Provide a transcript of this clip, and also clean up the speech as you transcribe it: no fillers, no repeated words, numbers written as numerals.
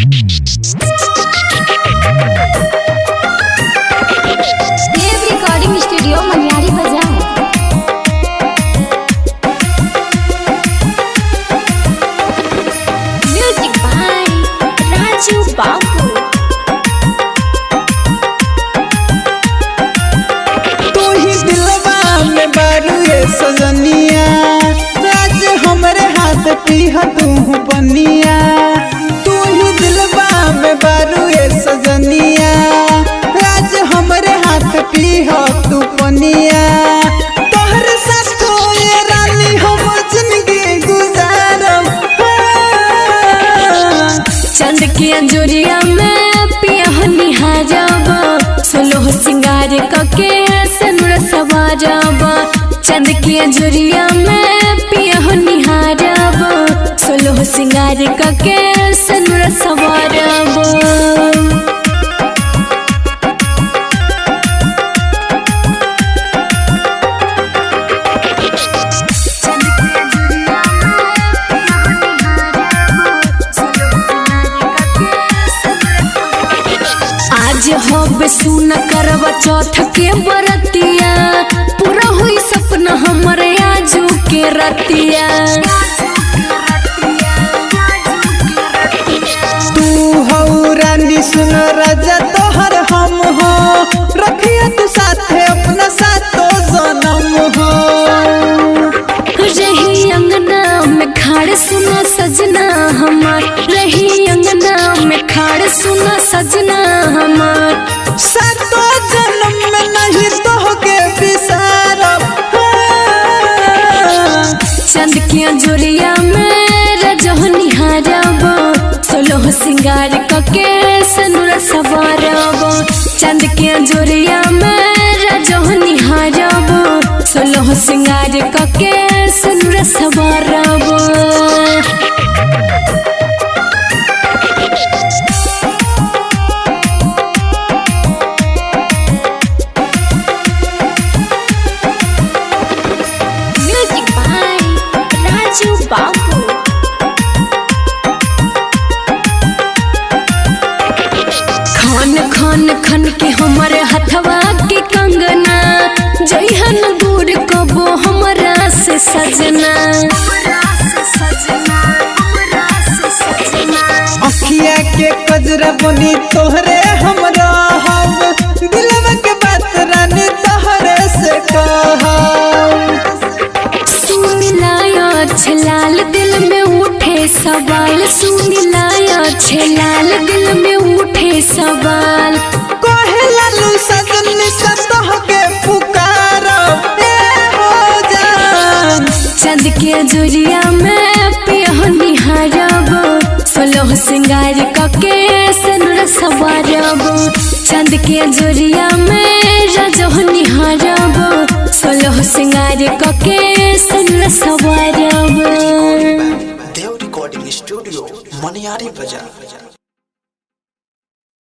देव recording studio Maniyari बाजार। Music by Raju बाबू। तू ही दिलवा में बारू ये सजनिया, राज हमरे हाथ पीहा तू बनिया। तू ही दिलवा में बारू ये सजनिया, राज हमरे हाथ पीहा तू बनिया। तोहर साथ ये रानी हम जिंदगी गुजारब। चंद की अंजुरिया में पिया निहारब, सोलह सिंगार कके सनुर सवारब। चंद की अंजुरिया में पिया निहारब, सोलह सिंगार कके सनुर सवारब। आज हो सुन करब चौथ के बरतिया, पूरा हुई सपना हमरे आजू के रतिया। तू हो रानी सुन राजा तोहर हम हो, रखिया तू साथे अपना साथो जन्म हो। रही अंगना में खाड़ सुना सजना हमार, रही अंगना में खाड़ सुना सजना हमार। सातो जन्म में नहीं तोहके बिसारब। चंद की अंजुरिया में रजह निहारब, सोलह सिंगार कके सनुर सवारब। चंद की अंजुरिया में रजह निहारब, सोलह सिंगार कके सनुर सवारब। म्यूजिक बाय राजू बाबू। खान खान खन के हमारे हथवा के कंगना, जइहन दूर कबो हमरा से सजना। अखिया के कजरा बनी तोहरे हमरा हम, दिलवा के बात रानी तोहरे से कहब। सुन लाया छलाल दिल में उठे सवाल, सुन लाया छलाल दिल में उठे सवाल। कहे लालू सजनी से तोहके पुकारब। ए हो जान चंद के जुरिया में पिया निहारब, सोलह सिंगार कके सनुर सवारब। चंद के जुरिया में रजह निहारब, सोलह सिंगार कके सनुर सवारब। देव रिकॉर्डिंग स्टूडियो मनियारी बाजार।